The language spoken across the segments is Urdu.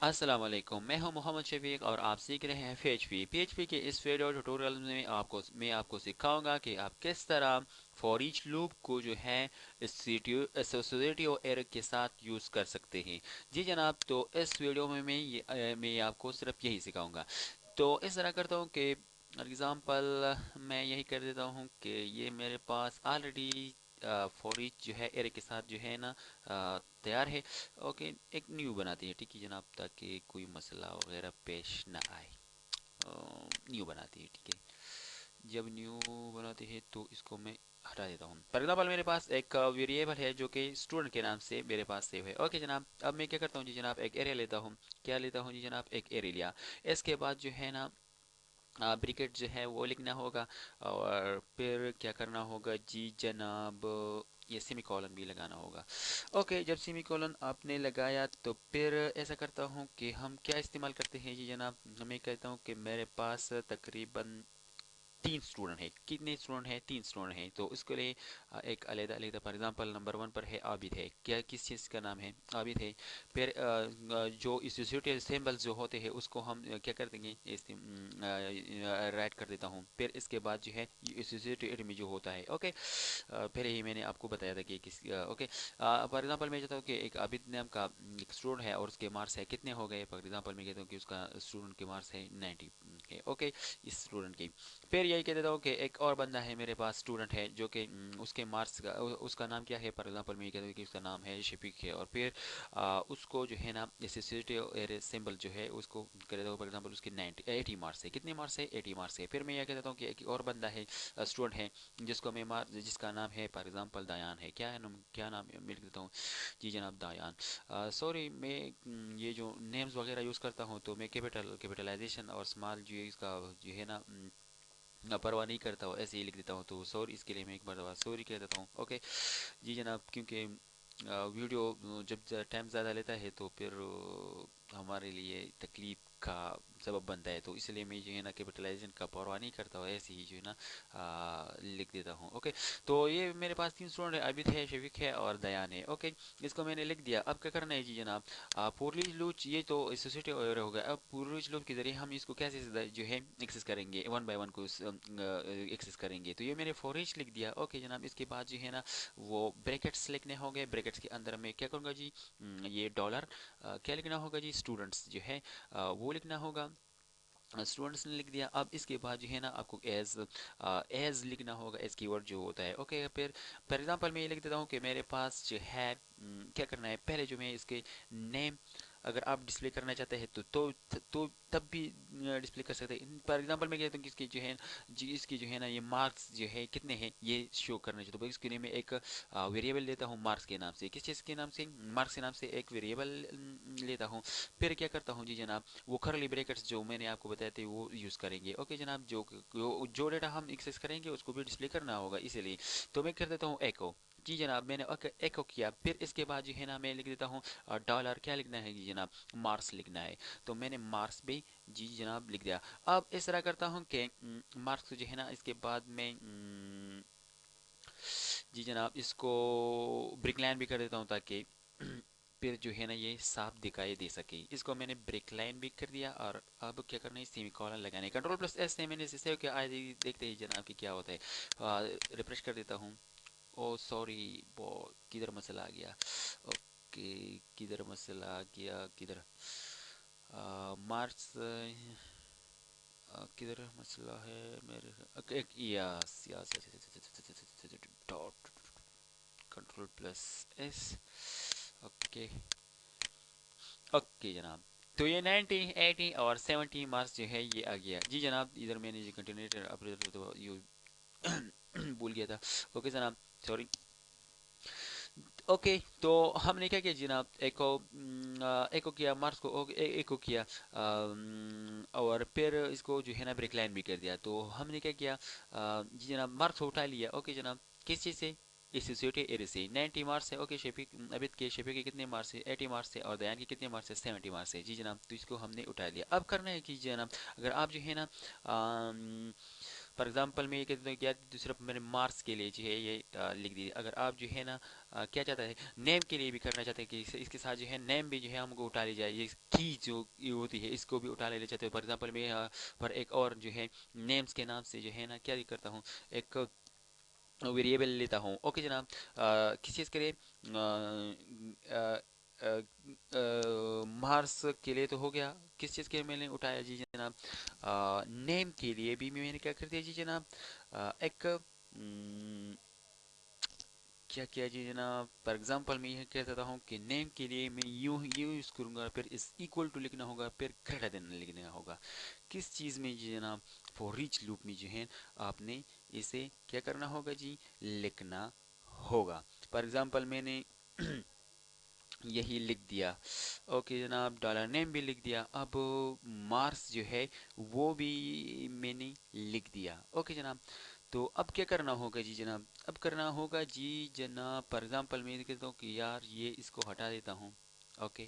السلام علیکم، میں ہوں محمد شفیق اور آپ سیکھ رہے ہیں پی ایچ پی کے اس ویڈیو ٹیوٹوریل میں آپ کو سکھاؤں گا کہ آپ کس طرح فور ایچ لوپ کو جو ہے ایسوسیٹیو ایرر کے ساتھ یوز کر سکتے ہیں۔ جی جناب، تو اس ویڈیو میں میں آپ کو صرف یہی سکھاؤں گا۔ تو اس طرح کرتا ہوں کہ اگزامپل میں یہی کر دیتا ہوں کہ یہ میرے پاس آلریڈی فور ایچ جو ہے ایرر کے ساتھ جو ہے نا تیار ہے۔ اوکے، ایک نیو بناتے ہیں، ٹھیک ہے جناب، تاکہ کوئی مسئلہ وغیرہ پیش نہ آئے۔ نیو بناتے ہیں، ٹھیک ہے۔ جب نیو بناتے ہیں تو اس کو میں ہٹا دیتا ہوں۔ فار ایگزامپل میرے پاس ایک ویریبل ہے جو کہ اسٹوڈنٹ کے نام سے میرے پاس سیو ہے۔ اوکے جناب، اب میں کیا کرتا ہوں جی جناب، ایک ایرے لیتا ہوں۔ کیا لیتا ہوں جی جناب، ایک ایرے لیا۔ اس کے بعد جو ہے نا بریکٹ جو ہے وہ لکھنا ہوگا، اور پھر کیا کرنا ہوگا جی جناب، یہ سیمی کولن بھی لگانا ہوگا۔ اوکے، جب سیمی کولن آپ نے لگایا تو پھر ایسا کرتا ہوں کہ ہم کیا استعمال کرتے ہیں جی جناب، میں کہتا ہوں کہ میرے پاس تقریباً تین اسٹوڈنٹ ہیں۔ کتنے اسٹوڈنٹ ہیں؟ تین اسٹوڈنٹ ہیں، تو اس کے لیے ایک علیحدہ علیحدہ، فار ایگزامپل نمبر ون پر ہے عابد ہے، کیا کس چیز کا نام ہے؟ عابد ہے۔ پھر جو ایسوسیٹیو سمبلز جو ہوتے ہیں اس کو ہم کیا کر دیں گے، رائٹ کر دیتا ہوں۔ پھر اس کے بعد جو ہے ایسوسیٹیو میں جو ہوتا ہے، اوکے، پہلے ہی میں نے آپ کو بتایا تھا کہ کس، اوکے، فار ایگزامپل میں چاہتا ہوں کہ ایک عابد نام کا ایک اسٹوڈنٹ ہے اور اس کے مارکس ہے کتنے ہو گئے، فار ایگزامپل میں کہتا ہوں کہ اس کا اسٹوڈنٹ کے مارکس ہے 90 ہے، اوکے، اس اسٹوڈنٹ کے۔ پھر یہی کہہ دیتا ہوں کہ ایک اور بندہ ہے میرے پاس، اسٹوڈنٹ ہے، جو کہ اس کے مارکس کا اس کا نام کیا ہے، فار ایگزامپل میں یہ کہتا ہوں کہ اس کا نام ہے شفیق ہے، اور پھر اس کو جو ہے نا ایسوسیٹیو ایرے سمبل جو ہے اس کو کہہ دیتا ہوں، فار ایگزامپل اس کے 80 مارکس ہے، کتنے مارکس ہے؟ 80 مارکس ہے۔ پھر میں یہ کہہ دیتا ہوں کہ ایک اور بندہ ہے، اسٹوڈنٹ ہے، جس کا نام ہے فار ایگزامپل دایان ہے، کیا ہے نام، کیا نام میں لکھ دیتا ہوں جی جناب، دایان۔ سوری، میں یہ جو نیمز وغیرہ یوز کرتا ہوں تو میں کیپٹلائزیشن اور اسمال جو ہے اس کا جو ہے نا پرواہ نہیں کرتا ہوں، ایسے ہی لکھ دیتا ہوں، تو سوری، اس کے لیے میں ایک بار سوری کہہ دیتا ہوں، اوکے جی جناب، کیونکہ ویڈیو جب ٹائم زیادہ لیتا ہے تو پھر ہمارے لیے تکلیف کا سبب بنتا ہے، تو اس لیے میں جو ہے نا کیپٹلائزیشن کا پرواہ نہیں کرتا ہوں، ایسے ہی جو ہے نا لکھ دیتا ہوں، اوکے۔ تو یہ میرے پاس تین اسٹوڈنٹ ہے، عابد ہے، شفیق ہے اور دیان ہے، اوکے، اس کو میں نے لکھ دیا۔ اب کیا کرنا ہے جی جناب، پورلی لوپ، یہ تو ایسوسیٹیو ایرر ہو گیا، اب پورلی لوپ کے ذریعے ہم اس کو کیسے جو ہے ایکسس کریں گے، ون بائی ون کو ایکسس کریں گے، تو یہ میں نے فور ایچ لکھ دیا، اوکے جناب۔ اس کے بعد جو ہے نا وہ بریکٹس لکھنے ہوں گے، بریکٹس کے اندر میں کیا کروں گا جی، یہ ڈالر کیا لکھنا ہوگا جی، اسٹوڈنٹس جو ہے وہ لکھنا ہوگا، اسٹوڈنٹس نے لکھ دیا۔ اب اس کے بعد جو ہے نا آپ کو ایز لکھنا ہوگا، ایز کی ورڈ جو ہوتا ہے، اوکے۔ پھر فار ایگزامپل میں یہ لکھ دیتا ہوں کہ میرے پاس جو ہے کیا کرنا ہے، پہلے جو میں اس کے نیم اگر آپ ڈسپلے کرنا چاہتے ہیں تو تب بھی ڈسپلے کر سکتے ہیں۔ فار ایگزامپل میں کہتا ہوں کہ اس کی جو ہے جی، اس کی جو ہے نا یہ مارکس جو ہے کتنے ہیں یہ شو کرنا چاہتا ہوں، اس کے لیے میں ایک ویریبل لیتا ہوں مارکس کے نام سے، کس چیز کے نام سے، مارکس کے نام سے ایک ویریبل لیتا ہوں۔ پھر کیا کرتا ہوں جی جناب، وہ کرلی بریکٹس جو میں نے آپ کو بتایا تھے وہ یوز کریں گے، اوکے جناب، جو ڈیٹا ہم ایکسس کریں گے اس کو بھی ڈسپلے کرنا ہوگا، اسی لیے تو میں کر دیتا ہوں ایکو، جی جناب، میں نے ایکو کیا۔ پھر اس کے بعد جو ہے نا میں لکھ دیتا ہوں ڈالر، کیا لکھنا ہے جی جناب، مارکس لکھنا ہے، تو میں نے مارکس بھی جی جناب لکھ دیا۔ اب اس طرح کرتا ہوں کہ مارکس جو ہے نا اس کے بعد میں جی جناب اس کو بریک لائن بھی کر دیتا ہوں تاکہ پھر جو ہے نا یہ صاف دکھائی دے سکے، اس کو میں نے بریک لائن بھی کر دیا۔ اور اب کیا کرنا ہے، سیمی کولن لگانے، کنٹرول پلس ایس سے میں نے اسے سیو کیا، آج دیکھتے ہیں جناب کہ کیا ہوتا ہے، ریفریش کر دیتا ہوں۔ او سوری، وہ کدھر مسئلہ آ گیا، اوکے، کدھر مسئلہ آ گیا، کدھر مارکس، کدھر مسئلہ ہے میرے، yes yes dot, control plus S, okay, okay جناب، تو یہ 90 80 اور 70 مارکس جو ہے یہ آ گیا جی جناب۔ ادھر میں نے جو کنٹینیوٹر اپریٹر تو بھول گیا تھا، اوکے جناب، سوری، اوکے۔ تو ہم نے کیا کیا جناب، ایکو کیا مارکس کو، ایکو کیا، اور پھر اس کو جو ہے نا بریک لائن بھی کر دیا، تو ہم نے کیا کیا جی جناب، مارکس اٹھا لیا، اوکے جناب، کس چیز سے، ایسوسیٹیو ایرے سے 90 مارکس ہے، اوکے، شفیق عبید کے، شفیق کے کتنے مارکس ہے، 80 مارکس ہے، اور دیان کے کتنے مارکس ہے، 70 مارکس ہے، جی جناب، تو اس کو ہم نے اٹھا لیا۔ اب کرنا ہے کہ جناب، اگر آپ جو ہے نا فار ایگزامپل میں یہ کہتا ہوں کہ دوسرا میں نے مارس کے لیے جو ہے یہ لکھ دی. اگر آپ جو ہے نا کیا چاہتا ہے نیم کے لیے بھی کرنا چاہتے ہیں کہ اس کے ساتھ جو ہے نیم بھی جو ہے ہم کو اٹھا لی جائے, یہ کی جو یہ ہوتی ہے اس کو بھی اٹھا لینا چاہتے ہیں. فار ایگزامپل میں پر ایک اور جو ہے نیمز کے نام سے جو ہے نا کیا کرتا ہوں, ایک ویریبل لیتا ہوں. اوکے جناب, کس چیز کے لیے, مارس کے لیے تو ہو گیا. کس چیز کے لیے میں نے اٹھایا جی جناب, نیم کے لیے بھی میں نے کیا کر دیا جی جناب, ایک کیا کیا جی جناب. فار ایگزامپل میں یہ کہہ دیتا ہوں کہ نیم کے لیے میں یوں یوز کروں گا, پھر اس ایکول ٹو لکھنا ہوگا, پھر گریٹر دین لکھنا ہوگا. کس چیز میں جی جناب, فور ایچ لوپ میں جو ہے آپ نے اسے کیا کرنا ہوگا جی, لکھنا ہوگا. فار ایگزامپل میں نے یہی لکھ دیا. اوکے جناب, ڈالر نیم بھی لکھ دیا. اب مارس جو ہے وہ بھی میں نے لکھ دیا. اوکے جناب, تو اب کیا کرنا ہوگا جی جناب, اب کرنا ہوگا جی جناب. فار ایگزامپل میں کہتا ہوں کہ یار یہ اس کو ہٹا دیتا ہوں. اوکے,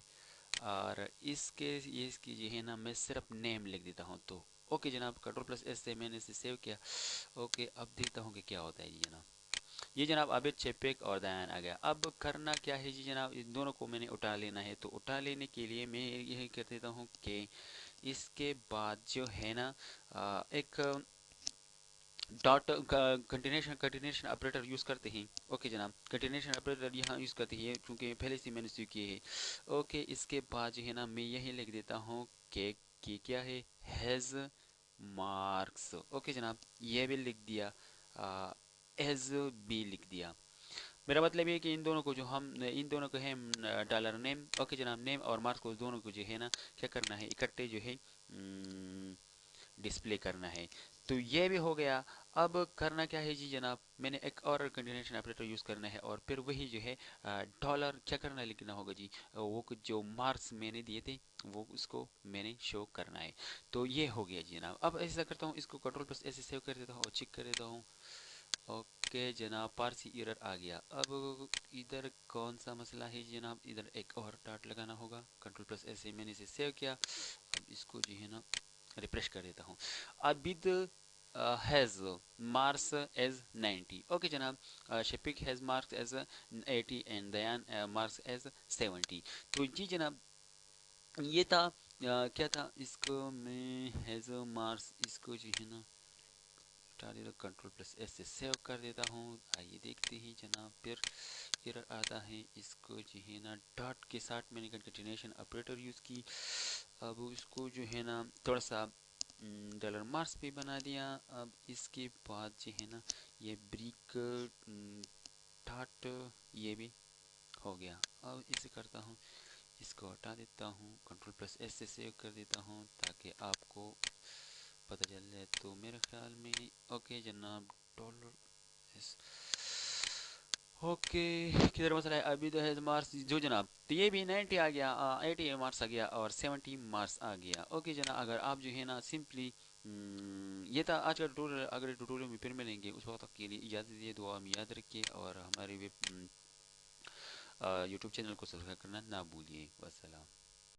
اور اس کے یہ اس کی جو ہے نا میں صرف نیم لکھ دیتا ہوں. تو اوکے جناب, کنٹرول پلس ایس سے میں نے اسے سیو کیا. اوکے, اب دیکھتا ہوں کہ کیا ہوتا ہے جی جناب. یہ جناب اب چیپک اور دایان آ گیا. اب کرنا کیا ہے جی جناب, ان دونوں کو میں نے اٹھا لینا ہے. تو اٹھا لینے کے لیے میں یہی کر دیتا ہوں کہ اس کے بعد جو ہے نا ایک ڈاٹ کنٹینیشن آپریٹر یوز کرتے ہیں. اوکے جناب, کنٹینیشن آپریٹر یہاں یوز کرتے ہیں کیونکہ پہلے سے میں نے سیکھ کیے ہے. اوکے, اس کے بعد جو ہے نا میں یہی لکھ دیتا ہوں کہ کیا ہے, ہیز مارکس. اوکے جناب, یہ بھی لکھ دیا, ایز بھی لکھ دیا. میرا مطلب یہ کہ ان دونوں کو جو ہم ان دونوں کو ہے ڈالر نیم. اوکے جناب, نیم اور مارکس کو دونوں کو جو ہے نا کیا کرنا ہے, اکٹھے جو ہے ڈسپلے کرنا ہے. تو یہ بھی ہو گیا. اب کرنا کیا ہے جی جناب, میں نے ایک اور کنٹینیشن آپریٹر یوز کرنا ہے, اور پھر وہی جو ہے ڈالر کیا کرنا ہے, لکھنا ہوگا جی, وہ جو مارکس میں نے دیے تھے وہ اس کو میں نے شو کرنا ہے. تو یہ ہو گیا جی جناب. اب ایسا کرتا ہوں, اس کو کنٹرول پلس ایسے سیو کر دیتا ہوں اور چیک کر دیتا ہوں. اوکے جناب, پارسی ایرر آ گیا. اب ادھر کون سا مسئلہ ہے جناب, ادھر ایک اور ڈاٹ لگانا ہوگا. کنٹرول پلس ایسے میں نے اسے سیو کیا. اب اس کو جو ہے نا ریفریش کر دیتا ہوں. اب ہیز مارکس ایز 90. اوکے جناب, شفیق ہیز مارکس ایز 80 اینڈ دیان مارکس ایز 70. تو جی جناب, یہ تھا کیا تھا, اس کو میں ہیز مارکس اس کو جو ہے نا ہٹا دیتا, کنٹرول پلس ایس سے سیو کر دیتا ہوں. آئیے دیکھتے ہیں جناب, پھر ایرر آتا ہے. اس کو جو ہے نا ڈاٹ کے ساتھ میں نے کنٹینیشن آپریٹر یوز کی. اب اس کو جو ہے نا تھوڑا سا ڈالر مارکس بھی بنا دیا. اب اس کے بعد جو ہے نا یہ بریک ڈاٹ یہ بھی ہو گیا. اب اسے کرتا ہوں, اس کو ہٹا دیتا ہوں, کنٹرول پلس ایس سے سیو کر دیتا ہوں تاکہ آپ کو پتہ چل جائے. تو میرے خیال میں اوکے جناب, ڈالر ایس اوکے, کدھر مسئلہ ہے, ابھی تو ہے مارکس جو جناب. تو یہ بھی 90 آ گیا, 80 مارکس آ گیا, اور 70 مارکس آ گیا. اوکے جناب, اگر آپ جو ہے نا سمپلی یہ تھا آج کا ٹوٹوریل. اگلے ٹوٹوریل میں پھر ملیں گے. اس وقت تک کے لیے اجازت دیجیے, دعا میں یاد رکھیے, اور ہمارے یوٹیوب چینل کو سبسکرائب کرنا نہ بھولیے. والسلام.